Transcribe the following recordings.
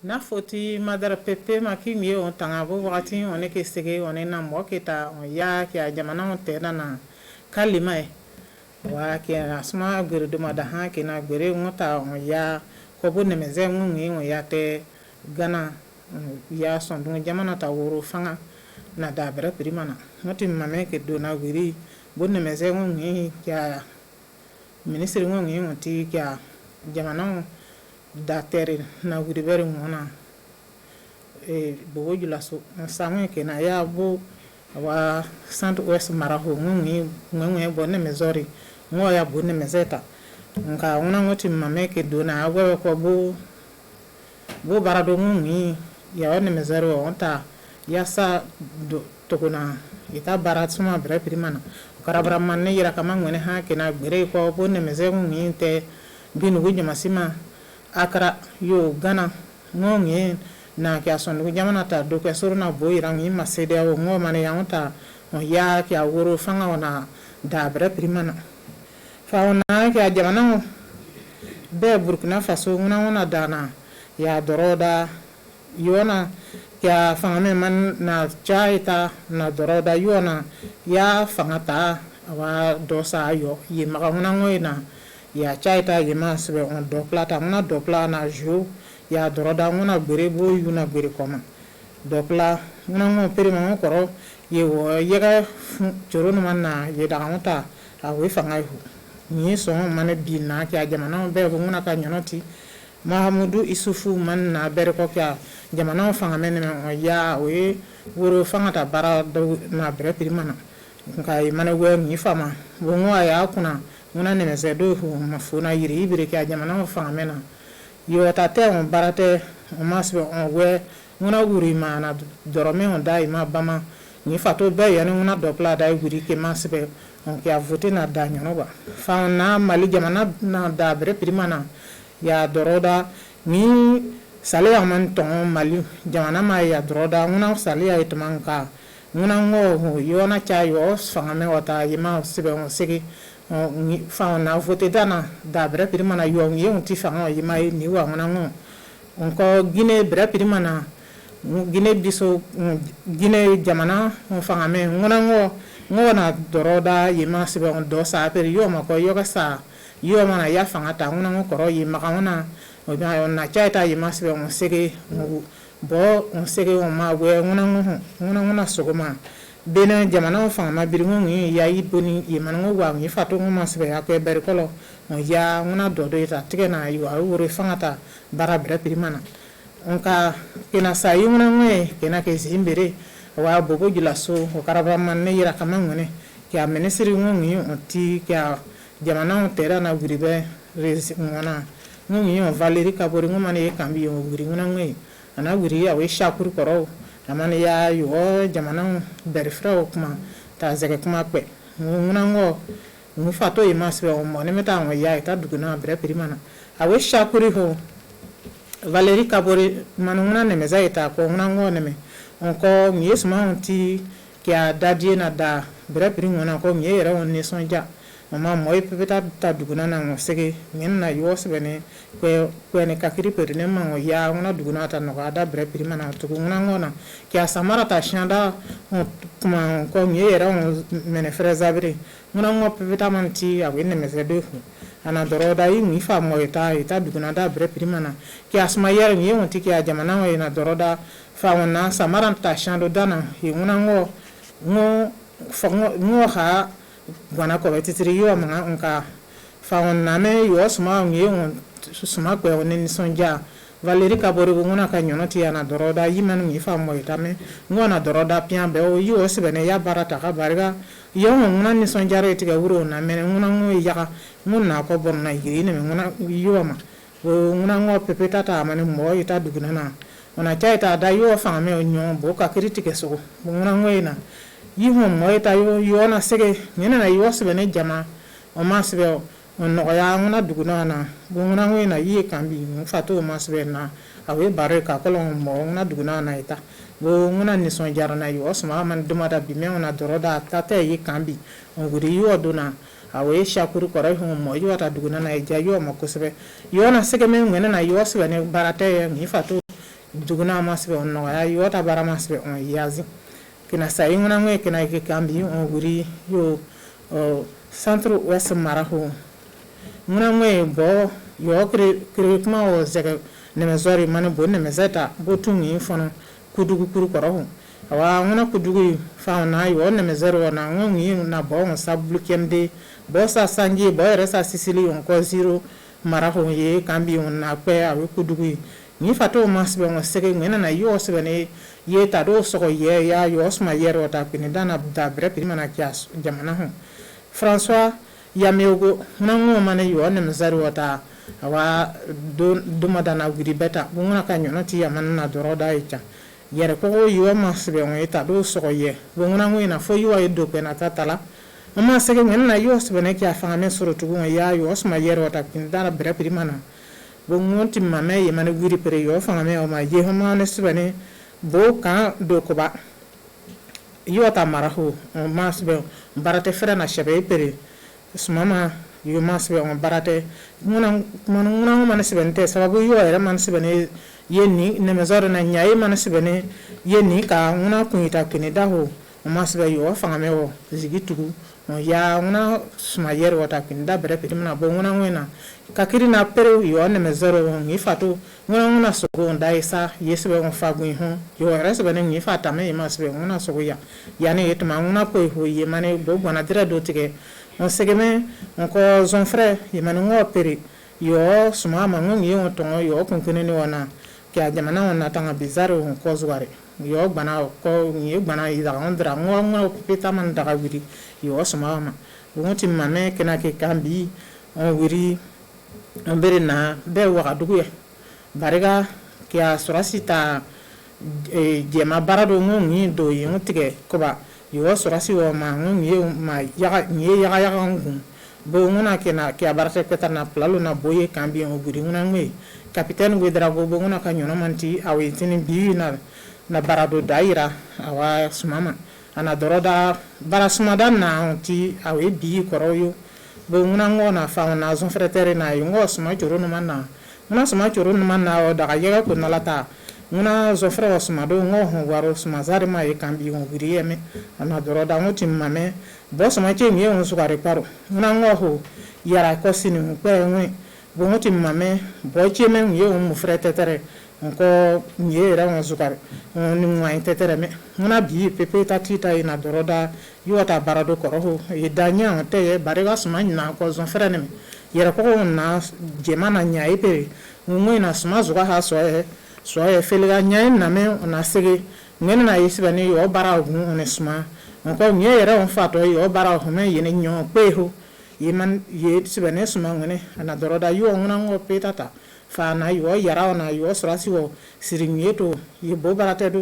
na foti madara pepe maki mi on tanga bo wakati on ke sege on na mo ke ta on ya ke a jamana on te na kalima e wa ke asma gere de mada ha ke na gere ngota on ya ko bo ne meze ngi on ya te gana ya son dun jamana ta woro fanga na da bere primana ngoti mame ke do na giri bo ne meze ngi ya ministre ngi on ti ya jamana da tere na guri bere ngona bo jula so sanwe ke na ya bo wa centre ouest maraho ngi bo ne mezori ngo ya bo ne mezeta nka una ngoti mame ke do na agwe ko bo barado ngi ya ne mezero onta ya sa do tokuna ita barat suma bre primana karabra manne yira kama ngene ha ke na gure ko bo ne mezero ngi te binu guji masima akara yo gana ngonge na kya sondu jamana ta do ke suru na boy rangi masede o ngo mane yanta o ya kya woro fanga ona da bre primana fa ona kya jamana be Burkina Faso ona dana ya doroda yona kya fanga me man na chaita na doroda yona ya fanga ta wa dosa yo yi maka ngoina ya chaita yema sebe on dopla ta na dopla na jo ya doroda ngona gbere bo yuna gbere koma dopla ngona ngo pere mo koro ye wo yega choro no manna ye da ngota a we fanga hu ni so mane bina kya jamana be bo ngona ka nyonoti Mahamudu Isufu manna bere ko kya jamana fanga mene ya we woro fanga ta bara na bere primana nkai mane we ni fama bo ngwa ya kuna ngona ne mesedo hu mafuna yiri ibire kya jamana fanga mena yo tate on barate on masbe on we ngona guri mana dorome on dai ma bama ni fato be yani ngona dopla dai guri ke masbe on kya vote na da nyono ba fa na mali jamana na da bere primana ya doroda ni sale aman ton mali jamana ma ya doroda ngona sale ya itmanka ngona ngo yo na cha yo fanga me wata yima sibe on sigi fa na vote dana da bre primana yo ngi on ti fanga yima ni wa ngona ngo onko gine bre primana gine biso gine jamana on fanga me ngona na doroda yima sibe on do sa per yo ma ko yo ka sa yo mana ya fanga ta ngona ngo koro yima ka ngona o ba on na chaita yima sibe on sege bo on sege on ma we ngona sogoma bena jamana fanga ma biringo ngi ya iboni yimana ngo wa ngi fato ngo masbe ya ko ber kolo on ya ngona dodo ita tigena yu a woro fanga ta bara bre primana onka kena sayi ngona ngwe kena ke zimbere wa bobo jula so o karaba man ne yira kama ngone kya ministry ngi on ti kya jamana on tera na guribe resi ngona ngi on Valérie Kabori ngomane kambi on guri ngona ngwe ana guri ya we shakuru koro amane ya yo jamana berfra kuma ta zeke kuma pe nguna ngo ngufato imasbe o mo ne meta ngo ya ita duguna bre primana awe shakuri ho Valérie Kabori manunguna ne meza ita ko nguna ngo ne me onko miesma onti kya dadie na da bre primana ko miera on ne sonja mama moy pepeta ta duguna na ngo sege ngin na yo sebene ko ne kakiri per ne mango ya ngona duguna ta no ada bre primana to ngona ngona kya samara ta shanda kuma ko miera on mene freza bre ngona ngo pepeta manti a wenne mesedo ana doroda yi mi fa mo ita duguna da bre primana kya asma yer ngi on ti kya jamana wa na doroda fa wona samara ta shando dana yi ngona ngo ha gwana ko betitiri yo mga nka fa na me yo suma ngi on suma ko on ni sonja Valérie Kabori ngona ka nyono ti ana doroda yiman ngi fa mo itame ngona doroda pian be o yo sebene ya barata ka barga yo ngona ni sonja re ti ga wuro na me ngona ngo ya ngona ko bon na yiri ne ngona yo ma ngona ngo pepeta ta mane mo ita duguna na ona chaita da yo fa me o nyon bo ka kritike so ngona ngo ina yiho moita yo na sege nyene na yo sebene jama o masbe on no ya ngona duguna na ngona ngena yi kambi fato masbe na awe bare ka kolon mo ngona duguna na ita bo ngona ni son jara na yo osma man duma da bi me ona doroda tata yi kambi on guri yo dona awe shakuru kore ho mo yo ta duguna na ja yo mo kusbe yo na sege me ngena na yo sebene barate ni fato duguna masbe on no ya yo ta bara masbe on yazi kina sai ngona ngwe kina ke kambi on guri yo centre ouest maraho ngona ngwe bo yo kre kuma o zega ne mezori mane bo ne mezeta bo tungi fono kudugu kuru koro awa ngona kudugu fa na yo ne mezero na ngi na bo on sablu kende bo sa sanji bo resa sisili on ko zero maraho ye kambi on na pe awe kudugu ni fato masbe on sege ngena na yo sebene ye ta do so ye ya yo sma yero ta kini dana da bre prima na kias jamana ho François Yameogo nango mane yo ne mezari wata awa do madana gudi beta bungona kanyo no ti yamana na doro da icha yere ko yo masbe on eta do so ye bungona ngina fo yo ay do pena tatala ama sege ngena na yo sebene kia fanga soro tugu ya yo sma yero ta kini dana bre prima na bongonti mame ye mane gudi pere yo fanga me o ma ye homa ne sebene bo kan do ko ba yo ta marahu masbe barate fere na shebe pere sumama yo masbe on barate ngona man sebente sababu yo era man sebene yeni ne mezore na nyai man sebene yeni ka ngona kunita kini daho masbe yo fanga me o zigitugu ya ngona sumayer wata kini da bere pere na bo ngona ngena kakiri na pere yo ne mezore ngi fatu ngona sogo ndaisa yesbe on fagu ho yo era sebene ngi fata me masbe ngona sogo ya yani etma ngona ko ho ye mane do bona dira do tige on segeme on ko son frère ye mane ngo pere yo suma ma ngi on tongo yo konkene ni wana kya jamana wana tanga bizarre on ko zware yo bana ko ngi bana ida on dra ngo pita man daga wiri yo suma ma ngoti mame kena ke kambi on wiri on bere na be wa dugu ye bariga kia surasita jema barado ngi do yintige koba yo surasi wo ma ngi ma yaga ngun bo ngona kena kia barate petana plalo na boye kambi on guri ngona ngwe capitaine go drago bo ngona kanyono manti awe tini bi na barado daira awa sumama ana doroda barasumada na onti awe bi koroyo bo ngona ngona fa na zon fretere na yongo suma choro no manna ngona suma choro no manna o daga yega ko nalata ngona zo fre suma do ngo ho waro suma zare ma e kambi on guri eme ana doroda ngoti mame bo suma che ngi on sukare paro ngona ngo ho yara ko sinu ko ngwe bo ngoti mame bo che men ngi on mu fretere ko ngi ra on sukare ni ngwa tetere me ngona bi pepe tatita ina doroda yota barado ko ho e danya te barega suma na ko zo fre ne yara ko na jemana nya ipe ngwe na suma zuga ha so e felega nya na me na sege ngene na yisibani yo bara ogun on suma ko nye yara on fato yo bara ho me yene nyo pe ho yeman ye sibani suma ngene ana doroda yo ngona ngo petata fa na yo yara na yo srasi wo sirinyeto ye bo barate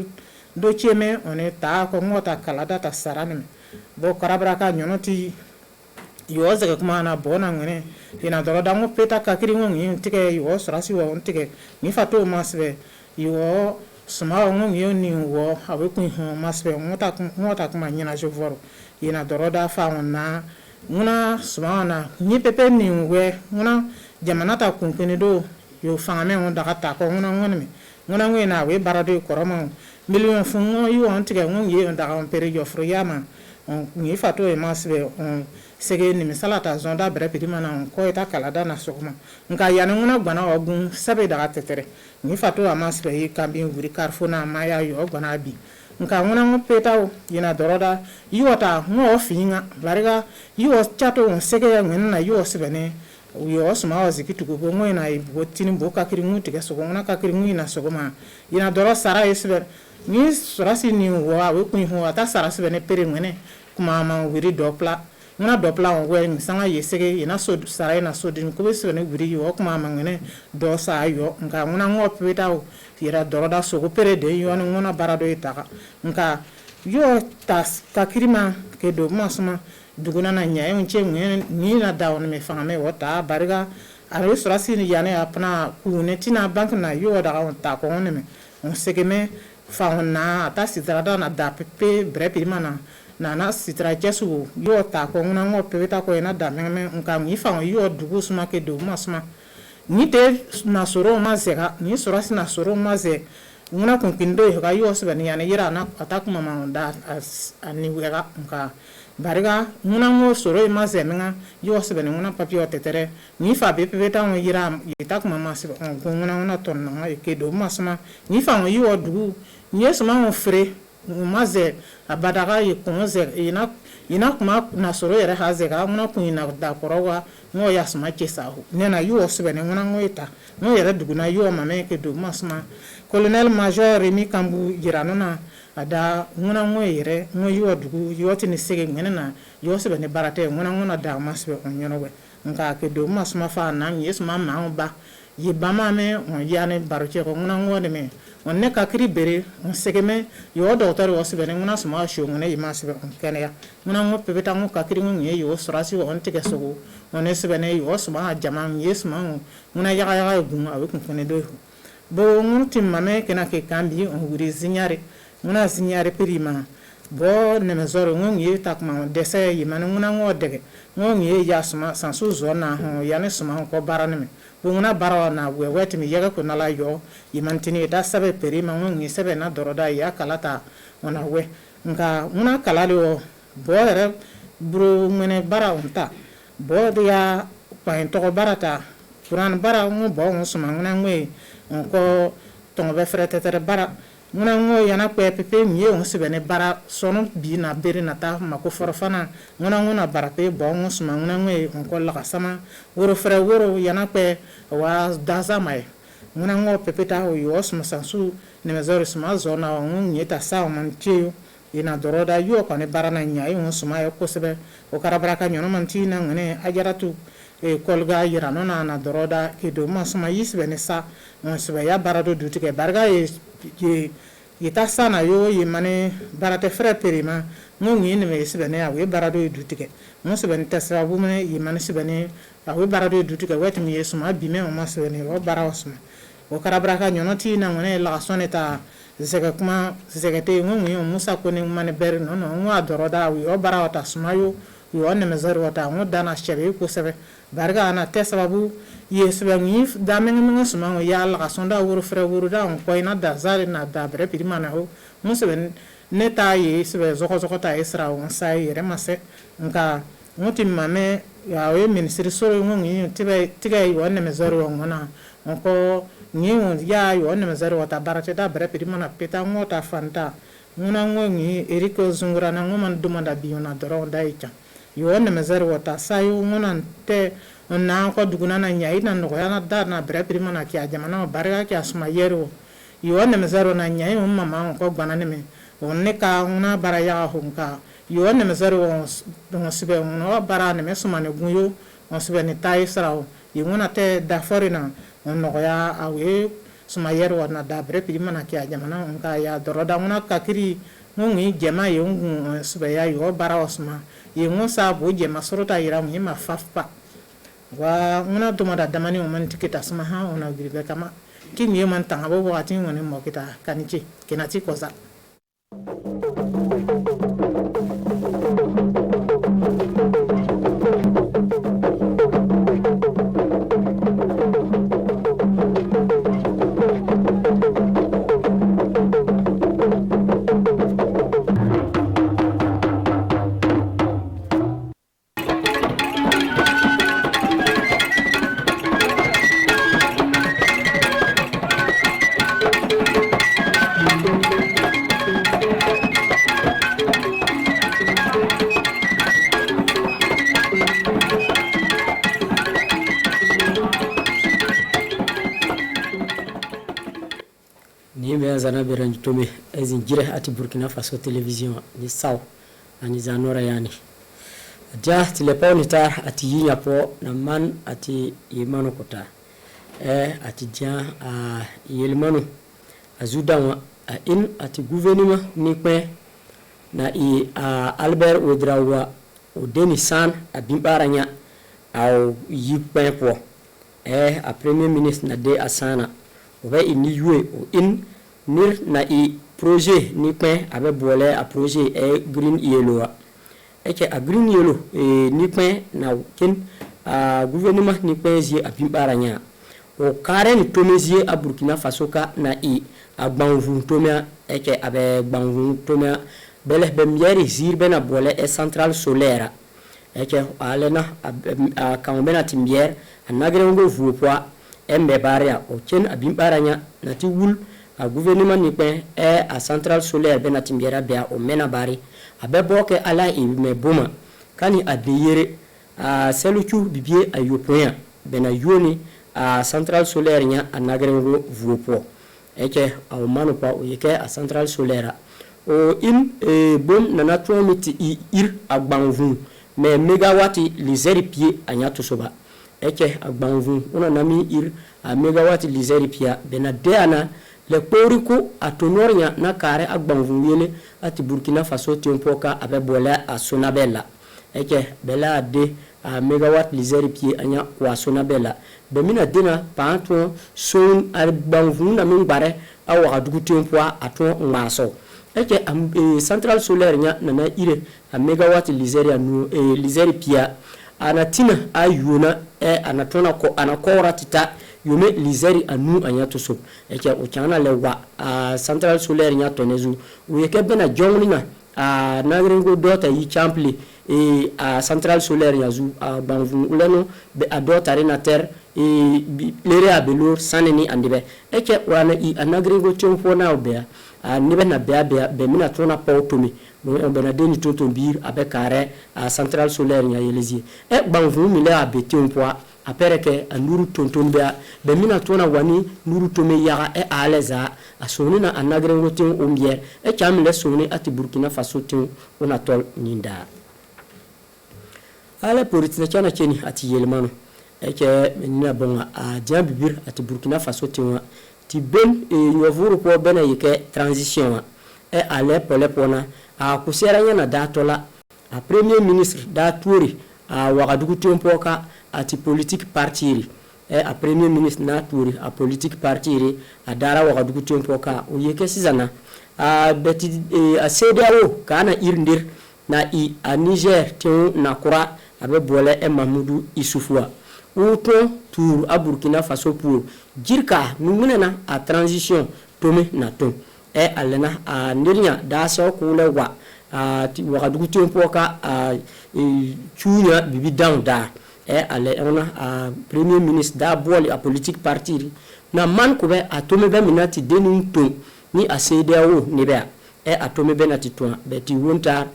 do cheme one ta ko ngota kalada ta sarane bo karabra ka nyonoti yo zega kuma na bona ngene ina doroda ngo peta ka kiri ngi tike yo srasi wo tike ni fato masbe yo suma ngo ngi ni wo awe ku ho masbe ngota kuma nyina jovoro ina doroda fa na nguna suma na ni pepe ni we nguna jamana ta kunkene do yo fanga me daga ta ko nguna ngwe na we barado koroma million fungo yo antike ngi daga on pere yo froyama on ni fato e masbe on sege ni misalata zonda bre pidima na ko eta kalada na sokuma nka yana nguna gbana ogun sabe daga tetere ni fato amasbe yi kambi nguri karfona maya yo gbana bi nka nguna ngo petao yina doroda yota ngo finga bariga yo chato on sege ngena yo sebene yo suma wazikitu go ngo na ibotini boka kiringu tige so ngona ka kiringu ina sokuma yina doro sara yesbe ni surasi ni wa we kun ho ata sara sebene pere ngene kuma ma wiri dopla ngona dopla on we misanga yesege ina so sara ina so din ko be sebene wiri yo kuma ma ngene do sa yo nka ngona ngo petao yira doroda so go pere de yo ngona barado itaka nka yo tas takirima ke do masuma duguna na nya en che ni na dawo me fanga me wota bariga are surasi ni yane apna kune tina bank na yo da on ta ko ne me on sege me fa na ata sitrada na da pepe brepi mana na sitra jesu yo ta ko na ngo pepe ta ko na da me nka mi fa yo dugu suma ke do masuma ni te na soro mazera ni surasi na soro maze nguna kun kindo ga yo sebani yana yira na atak mama da ani wega nka bariga nguna ngo soro ma zemenga yo sebani nguna papio tetere ni fa be peta ngo yira yitak mama se nguna ton na ke do masma ni fa ngo yo dugu ni sma ngo fre maze abadaga yi konze ina kuma na soro yere haze ga nguna kun ina da korowa ngo yasma kesahu nena yo sebani nguna ngo ita ngo yere dugu na yo mama ke do masma colonel major Remi Kambu jiranona ada nguna ngo yere ngo yo dugu yo tini sege ngena yo sebe ne barate nguna da masbe onyono we nka ke do masma fa na yes mama ba yi bama me on yane baroche ko nguna ngo de me on ne ka kri bere on sege me yo docteur o sebe ne nguna sma sho ngene yi masbe on kene ya nguna ngo pebeta ngo ka kri ngo yo sorasi on tike sogo on ne sebe ne yo sma jama yes ma nguna yaga gun awe kun kene do bo ngutim mame kena ke kambi on wuri zinyare nguna zinyare prima bo ne mezoro ngongi takma dese yimana nguna ngodege ngongi ya suma sansu zona ho yane suma ko barane me bo nguna barawa na weti mi yega ko nala yo yimantini da sabe prima ngongi sabe na doroda ya kalata ona we nga nguna kalale o bo re bro mene bara onta bo dia pa to barata kuran bara ngo bo suma nguna ngwe ko tongo be frete tere bara nguna ngo yana pepe miye on sebene bara sono bi na beri na ta mako forfana nguna bara pe bon suma nguna ngo on ko la sama woro frere woro yana pe wa daza mai nguna ngo pepe ta o yo suma sansu ne mezoro suma zona on nyeta sa man chiyo ina doroda yo ko ne bara na nyai on suma yo ko sebe o karabara ka nyono man tina ngene ajaratu kolga yira nona na doroda ke do masuma yisbe ne sa on sebe ya barado dutike barga yita sana yo yimane barate frère perima ngongi ne me sebe ne awe barado dutike mo sebe ne tasra bu mene yimane sebe ne awe barado dutike wetmi yesuma bime o masebe ne o barawsuma o karabra ka nyono ti na ngone la soneta zega kuma zega te ngongi o musa ko ne mane ber no ngwa doroda wi o barawata sumayo yo ne mezaro wata ngo dana shebe ko sebe barga ana tesababu yesbe ngif damen ngo suma ngo ya la sonda wuro frère wuro da on ko ina da zare na da bre pirima na ho musebe neta yesbe zoko ta isra on sai yere mase nka ngoti mame ya we ministry soro ngo ngi tiga yo ne mezaro ngona onko ngi ya yo ne mezaro wata barate da bre pirima na peta ngo ta fanta ngona ngo ngi eriko zungura na ngo man dumanda biona doro da icha yo ne mezaro wata sayo ngona te na ko duguna na nyai na no yana da na bre prima na kya jamana barga kya sma yero yo ne mezaro na nyai mama ko gwana ne me onne ka una baraya hunka yo ne mezaro on sibe no bara ne me sma ne gunyo on sibe ne tai srao yo ngona te da forina on no ya awe sma yero na da bre prima na kya jamana on ka ya doroda una kakiri ngi jema yo ngun sibe ya yo bara osma yo ngosa bo jema sorota ira mu ma fafa wa nguna duma da damani o man tikita sama ha ona gribe kama kimi yo man tanga bo wakati ngone mo kita kanichi kinati koza zana beran tome ezin jire ati Burkina Faso television ni saw ani zanora yani ja telepon tar ati yinya po na man ati yemano kota ati ja yelmano azudawa in ati gouvernement ni pe na Albert Ouedraogo o Denisan abimbaranya au yipe po a premier ministre na de asana o va ini yue o in nir na projet ni pe abe bole a projet green yellow eke a green yellow ni pe na kin gouvernement ni pe zi abimbaranya o karen tomezie a Burkina Faso ka na i agbanvu tomia eke abe gbanvu tomia bele be mieri zirbe na bole e central solaire eke alena a kambena timbier anagre ngo vuopwa embe baria o chen abim baranya na ti wul a gouvernement ni pe e a central solaire be na timbiera be o mena bari abe boke ala i me boma kani abeyere a seluchu bibie ayopoya be na yoni a central solaire nya anagre ngo vuopwa eke au manu pa o yeke a central solaire o in bom na natro miti ir agbanvu me megawati lizeri pie anyato soba eke agbanvu ona nami ir a megawati lizeri pia bena deana le poriko atonornya na kare agbanvu yele ati Burkina Faso tempoka abe bola a sonabella eke bela de a megawati lizeri pie anya kwa sonabella be mina dena panto son agbanvu na mingbare awa adugu tempoa ato ngaso eke central solaire nya na ire a megawati lizeria nu lizeri pia anatina ayuna anatona ko anakora tita yume lizeri anu anyato so eke o chana lewa central solaire nya tonezu uyeke bena jonglina nagrengo dota yi champli a central solaire nya zu banvu uleno be adota renater lere abelor saneni andibe eke wana i anagrengo tempo na obea nibe na be mina tona pautomi mo bena deni tonton bir abe kare a central solaire nya yelezi banvu mile abeti umpoa apereke nuru tonton be mina tona wani nuru tome yaga aleza asoni na anagrengo tin ombier chamile soni ati Burkina Faso tin ona tol ninda ala politique chana cheni ati yelmano eke menina bonga a diambibir ati Burkina Faso tin ti ben yovuru po bena yeke transition ale pole pona a kusera yana datola a premier ministre da touri a wagadugu tempoka ati politique parti a premier ministre na touri a politique parti a dara wagadugu tempoka o yeke sizana a beti a CEDEAO kana irndir na i a Niger tin na kura abe bole Mamadou Issoufou uto tour a Burkina Faso pour jirka numunena a transition tome na to alena a nirnya da so kule wa ti wagadugu tempoka chunya bibi down da ale ona a premier ministre da boli a politique parti na man ko be atome be minati denun to ni a CEDEAO ni be atome be na ti to be ti wonta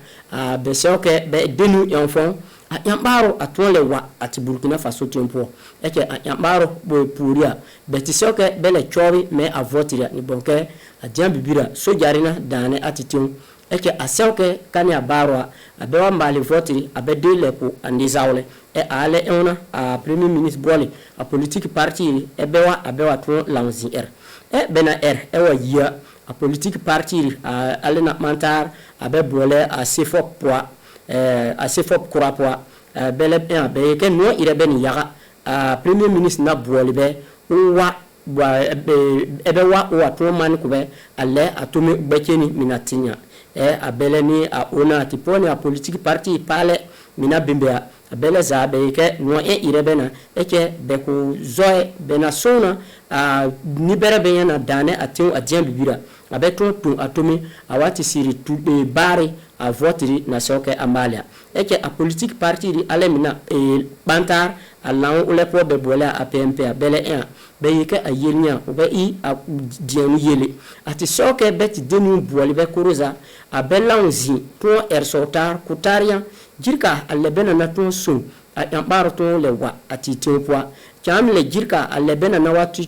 be soke be denu enfant a yambaro atole wa ati Burkina Faso tempo eke a yambaro bo puria beti soke bele chori me a votiria ni bonke a diambibira so jarina dane atitum eke a soke kani a barwa a bewa mbali votiri a be dele ko andizawle ale ona a premier ministre boli a politique parti bewa a bewa to lanzi bena wa yia a politique parti ale na mantar a be bole a sefop poa a sefop kurapwa bele be ke no ire ben yaga premier ministre na bolbe wa ebe wa to man ko be alle atome bekeni minatinya abele ni a ona tipone a politique parti pale mina bembea abele za be ke no ire bena eke be ko zoe bena sona ni bere be yana dane atin adien bibira abeto to atome awati siri tu bari a voteri na soke amalia eke a politique parti ri alemina bantar alaw ulepo be bola a PMP bele be yeke a yelnya be a dienu yele ati soke beti denu boli be kuruza a belanzi to sortar kutaria jirka alebena na to so a yambaro to lewa ati tempwa chamle jirka alebena na watu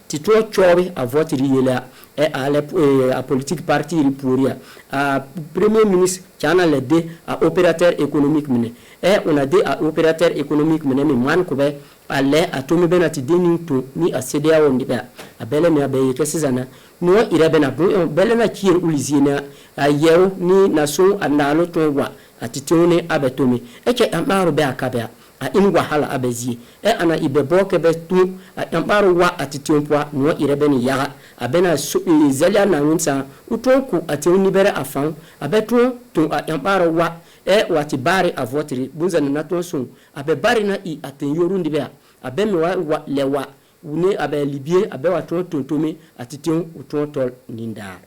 ti to chobi a voteri yele a politique parti ripuria a premier ministre chana le de a opérateur économique mine on a de a opérateur économique mine mi man ko be alle a to mi benati denin to ni a CEDEAO ndi be a bele mi abe ke sizana no ire be na bele na kier ulizina a yew ni na so andalo to wa atitone abetomi eke amaro be akabe a in wahala abezi ana ibebo ke be tu ambaro wa atitionpoa no irebe ni yaga abena zelia na nsa utonku atiuni bere afan abetu to ambaro wa wati bari avotri bunza na tonso abe bari na i atenyoru ndibe abemi wa lewa wune abe libie abe waton tontome atitiun uton tol nindar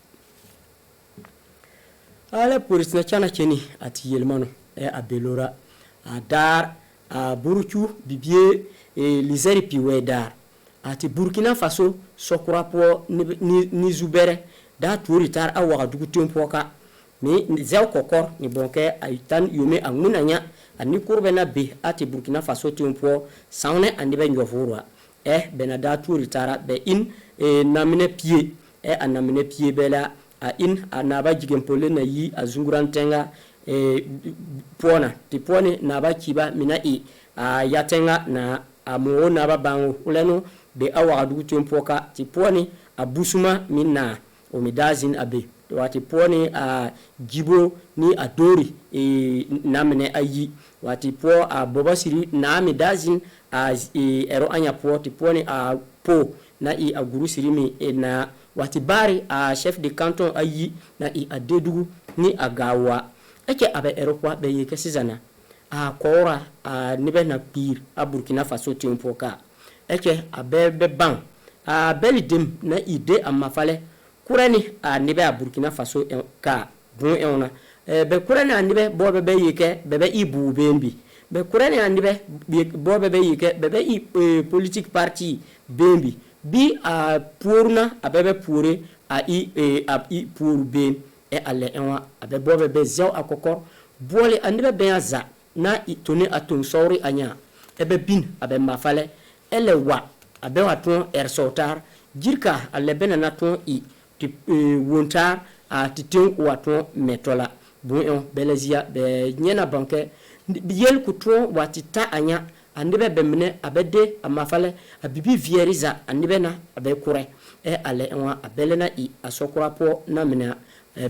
ale police na chana cheni ati yelmano abelora dar buruchu bibie lizeri piwe dar ati Burkina Faso sokura po ni zubere da turi tar awa dugu tempo ka mi zel kokor ni bonke aitan yume angunanya ani kurbe na be ati Burkina Faso tempo saune anibe njofurwa bena da turi tara be in namine pied anamine pied bela a in anaba jigempole na yi azungurantenga pona ti poni naba kiba mina yatenga na amu naba bangu uleno be awa dugu tempo ka ti poni abusuma minna o midazin abe wati poni jibo ni adori namene ayi wati po boba siri na midazin ero anya po ti poni po na aguru siri mi na wati bari chef de canton ayi na adedugu ni agawa eke abe ero kwa be yeke sizana kora nibe na pir Burkina Faso tempo ka eke abe be bang belidim na ide amafale kurani nibe Burkina Faso ka bon eona be kurani nibe bobe be yeke bebe ibu bembi be kurani nibe bobe be yeke bebe politique parti bembi bi pourna abebe pouré pour ben ale enwa abe bobe be zel akokor bole nibe ben za na itone aton sori anya ebe bin abe mafale ele wa abe waton sotar jirka ale benana ton wontar titin waton metola bon belezia be nyena banke yel kutro watita anya andibe bemne abede amafale abibi vieriza andibena abe kure ale enwa abelena asokura po na mena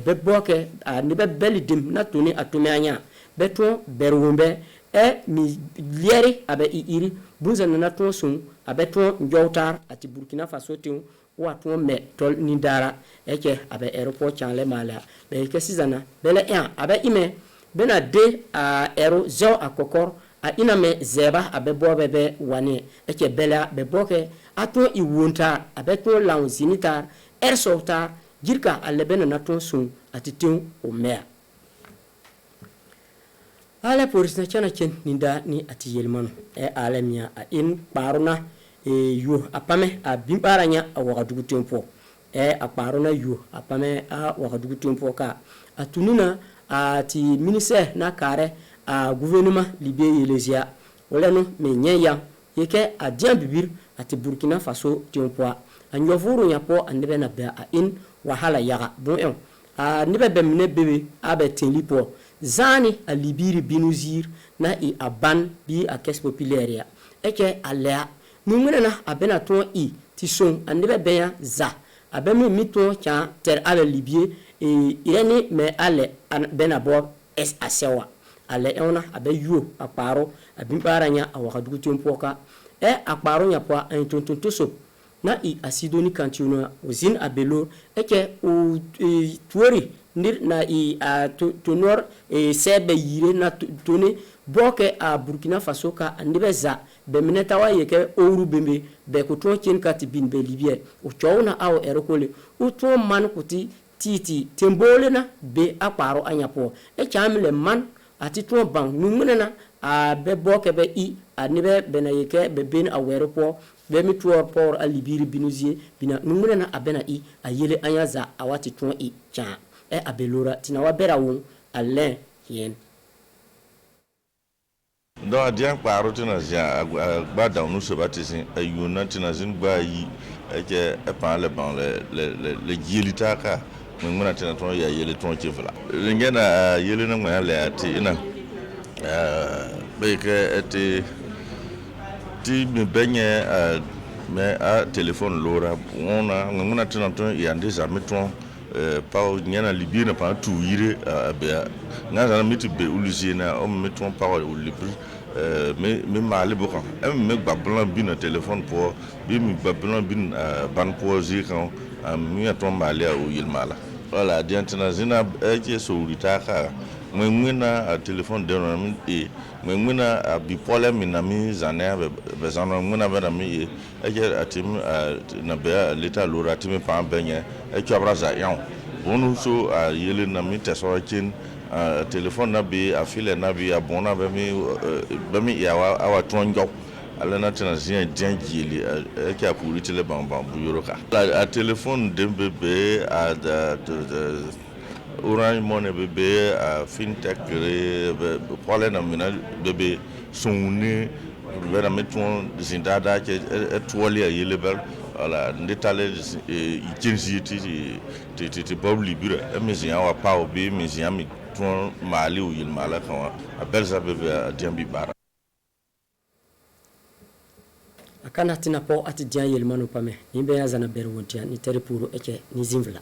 be boke andibe belidim na tuni atume anya beto berwumbe mi lieri abe iri bunzana na ton sun abeto njoutar ati Burkina Faso tin wato me tol ni dara eke abe aeroport chanle mala be kesizana bele abe ime bena de aero zo akokor iname zeba abe bobe be wane eke bela be boke ato iwunta abe to launzinita sota jirka alebena na ton sun atitin o mea ale police na chana chen ninda ni ati yelmano alemia in paruna yu apame bimbaranya awagadugu tempo aparuna yu apame awagadugu tempo ka atununa ati ministère na kare gouvernement libye yelesia oleno menyaya yeke adian bibir ati Burkina Faso tempo anyovuru nyapo andebe na ba in wahala yaga bon nibe bemne bebe abe tenlipo zani alibiri binuzir na aban bi a caisse populaire eke alea numuna na abena ton tison andebe beya za abemu mito cha ter ale libye irene me ale bena bob asewa ale ona abe yu aparo abimparanya awakadugu tempoka aparo nya po entontontoso na asidoni kantino uzin abelo eke o tuori ndir na tonor sebe yire na tone boke Burkina Faso ka ndibe za be mineta wa yeke oru bembe be ko to chen katibin be libye o chowna awo erokole o to man kuti titi tembole na be akparo anyapo chamle man ati to bang numunena be boke be nibe bena yeke be ben awere po be mi to por alibiri binuzie bina numunena abena ayele anyaza awati to cha abelora tinawa berawon allen yen do adian kparo tina zia gbada onu so batisin ayuna tina zin gba yi eje epan le ban le yelita ka ngona tina ton ya yele ton chefla ngena yele na ngwa le ati ina be ke eti ti me benye me a telephone lora ona ngona tina ton ya ndeza meton pa nyana libina pa tu yire be ngaza miti be ulusie na o meton pa o libri me mali bokan me gbablan bi na telephone po bi mi gbablan bi ban po zi kan mi aton mali o yilmala wala diantina zina eje so urita ka mwina telephone de no ngwena bi problem na mi zana be zana ngwena be na mi e atim na be leta lura atim pa benye e kwabra za yan wonu so yele na mi teso kin telephone na bi afile na bi abona be mi ya wa tonjo ala na tena zia jangili e ka puri tele bamba bu yoroka a telephone dembe be Orange Money bébé fintech problème na mina bébé sonne vera meton zindada ke etwoli ya yelebel ala ndetale ikinzi ti babli bira emizia wa pa obi mizia mi ton mali o yil mala kan abelza bébé diambi bara akana tina po ati dian yel manu pame nimbe ya zana beru wontia ni tere puru eke ni zimvla